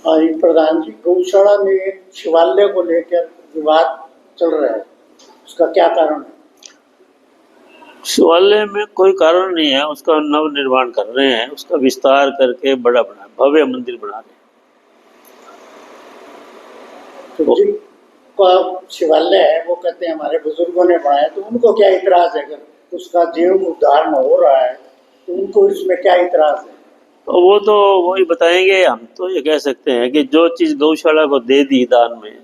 और ये प्रधान जी, गौशाला में एक शिवालय को लेकर विवाद चल रहा है, उसका क्या कारण है? शिवालय में कोई कारण नहीं है, उसका नव निर्माण कर रहे हैं, उसका विस्तार करके बड़ा बना भव्य मंदिर बना रहे हैं। तो जिनका शिवालय है वो कहते हैं हमारे बुजुर्गों ने बनाया, तो उनको क्या इतराज है? अगर उसका जीर्णोद्धार हो रहा है तो उनको इसमें क्या इतराज है? तो वो तो वही बताएंगे। हम तो ये कह सकते हैं कि जो चीज गौशाला को दे दी दान में,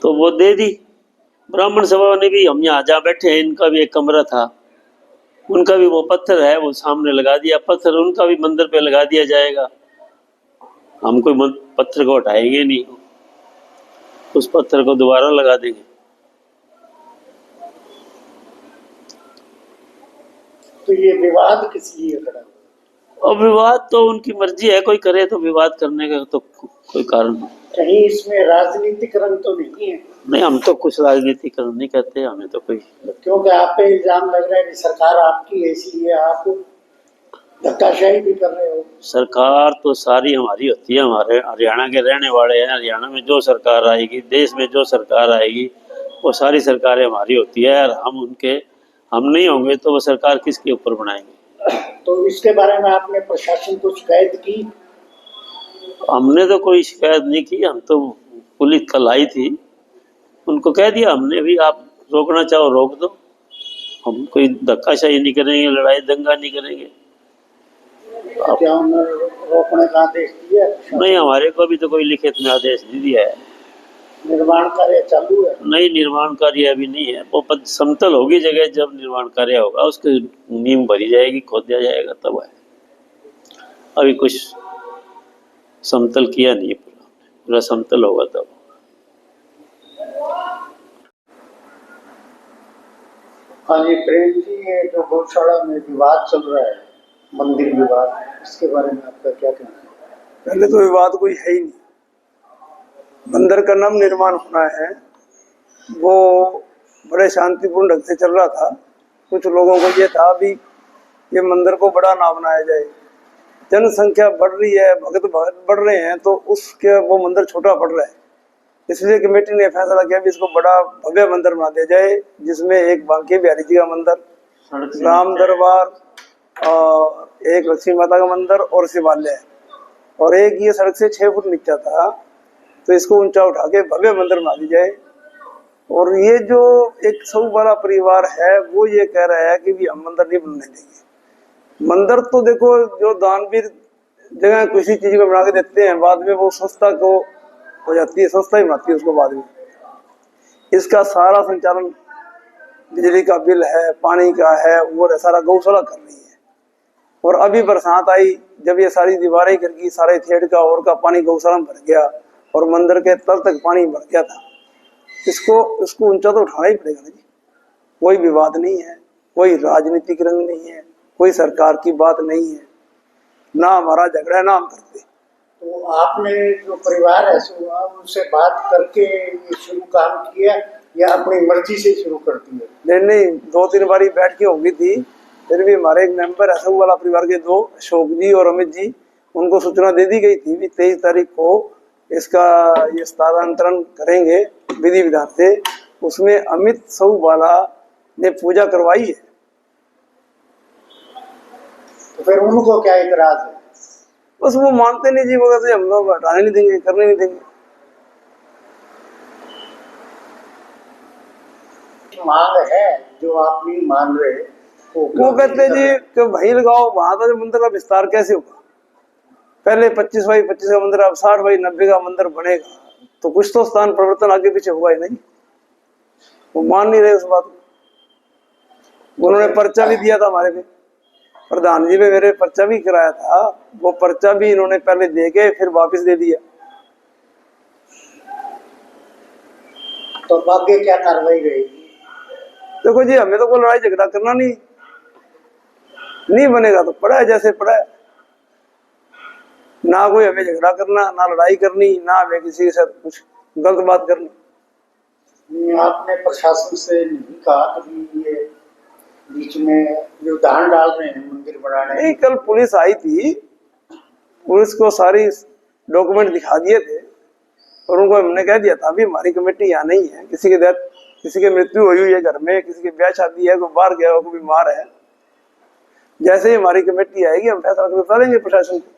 तो वो दे दी। ब्राह्मण सभा ने भी, हम यहाँ जहाँ बैठे हैं, इनका भी एक कमरा था, उनका भी वो पत्थर है, वो सामने लगा दिया पत्थर, उनका भी मंदिर पे लगा दिया जाएगा। हम कोई पत्थर को हटाएंगे नहीं, उस पत्थर को दोबारा लगा देंगे। तो ये विवाद किस लिए खड़ा है? और विवाद तो उनकी मर्जी है, कोई करे तो विवाद करने का तो कोई कारण नहीं। कहीं इसमें राजनीतिक रंग तो नहीं है? नहीं, हम तो कुछ राजनीतिकरण नहीं करते, हमें तो कोई। क्योंकि आप पे इल्जाम लग रहा है कि सरकार आपकी है, इसलिए आप धक्काशाही भी कर रहे हो। सरकार तो सारी हमारी होती है, हमारे हरियाणा के रहने वाले हैं। हरियाणा में जो सरकार आएगी, देश में जो सरकार आएगी, वो सारी सरकारें हमारी होती है। और हम नहीं होंगे तो वो सरकार किसके ऊपर बनाएंगे? तो इसके बारे में आपने प्रशासन को शिकायत की? हमने तो कोई शिकायत नहीं की। हम तो, पुलिस कल आई थी, उनको कह दिया हमने भी, आप रोकना चाहो रोक दो, हम कोई धक्काशाही नहीं करेंगे, लड़ाई दंगा नहीं करेंगे। क्या उन्होंने रोकने का आदेश दिया? नहीं, हमारे को अभी तो कोई लिखित में आदेश नहीं दिया है। निर्माण कार्य चालू है? नहीं, निर्माण कार्य अभी नहीं है। वो पद समतल होगी जगह, जब निर्माण कार्य होगा उसकी नींव भरी जाएगी, खोद दिया जाएगा, तब है। अभी कुछ समतल किया नहीं है, पूरा समतल होगा तब। हाँ जी प्रेम जी, ये जो गौशाला में विवाद चल रहा है, मंदिर विवाद, इसके बारे में आपका क्या कहना है? पहले तो विवाद कोई है ही नहीं। मंदिर का नव निर्माण होना है, वो बड़े शांतिपूर्ण ढंग से चल रहा था। कुछ लोगों को ये था भी ये मंदिर को बड़ा ना बनाया जाए, जनसंख्या बढ़ रही है, भक्त बढ़ रहे हैं, तो उसके वो मंदिर छोटा पड़ रहा है। इसलिए कमेटी ने फैसला किया भी इसको बड़ा भव्य मंदिर बना दिया जाए, जिसमें एक बांके बिहारी जी का मंदिर, राम दरबार, और एक लक्ष्मी माता का मंदिर और शिवालय, और एक ये सड़क से 6 फुट नीचा था, तो इसको ऊंचा उठा के भव्य मंदिर बना दी जाए। और ये जो एक सब वाला परिवार है वो ये कह रहा है कि भी हम मंदिर नहीं बनने देंगे। मंदिर तो देखो, जो दानवीर जगह किसी चीज को बना के देते हैं, बाद में वो संस्था को हो जाती है, संस्था ही बनाती है उसको बाद में। इसका सारा संचालन, बिजली का बिल है, पानी का है, वो सारा गौशाला कर रही है। और अभी बरसात आई, जब ये सारी दीवारें गिर गई, सारे थेड़ का और का पानी गौशाला में भर गया और मंदिर के तल तक पानी भर गया था। इसको ऊंचा तो उठाना ही पड़ेगा ना जी। कोई विवाद नहीं है, कोई राजनीतिक रंग नहीं है, कोई सरकार की बात नहीं है, ना हमारा झगड़ा है ना हम करते। तो आपने जो परिवार है उनसे बात करके ये शुरू काम किया या अपनी मर्जी से शुरू कर दिया? नहीं, 2-3 बारी बैठ के होगी थी। फिर भी हमारे एक मेंबर है सब वाला परिवार के 2, अशोक जी और अमित जी, उनको सूचना दे दी गई थी भी 23 तारीख को इसका ये स्थानांतरण करेंगे विधि विधान से। उसमें अमित सब वाला ने पूजा करवाई है। तो फिर उनको क्या इतराज है? बस वो मानते नहीं जी, वो कहते हम लोग हटाने नहीं देंगे, करने नहीं देंगे। मांग है जो आप नहीं मान रहे, वो कहते जी कि वहीं लगाओ, वहां तो मंदिर का विस्तार कैसे होगा? पहले 25 बाई 25 का मंदिर, अब 60 बाई 90 का मंदिर बनेगा, तो कुछ तो स्थान परिवर्तन आगे पीछे हुआ ही नहीं। वो मान नहीं रहे उस बात को। उन्होंने पर्चा भी दिया था हमारे पे, प्रधान जी पे मेरे पर्चा भी कराया था। वो पर्चा भी इन्होंने पहले दे के फिर वापस दे दिया। तो आगे क्या कार्रवाई रहेगी? देखो जी, हमें तो कोई लड़ाई झगड़ा करना नहीं बनेगा तो पड़ा है जैसे पड़ा है। ना कोई हमें झगड़ा करना, ना लड़ाई करनी, ना हमें किसी के साथ कुछ गलत बात करनी। आपने प्रशासन से नहीं कहा कभी ये बीच में जो दान डाल रहे हैं मंदिर बनाने? नहीं, कल पुलिस आई थी, पुलिस को सारी डॉक्यूमेंट दिखा दिए थे और उनको हमने कह दिया था अभी हमारी कमेटी यहाँ नहीं है, किसी के डेथ, किसी की मृत्यु हुई है घर में, किसी की ब्याह शादी है, कोई बाहर गया हो, कोई बीमार है, जैसे ही हमारी कमेटी आएगी हम फैसला करके बता देंगे प्रशासन को।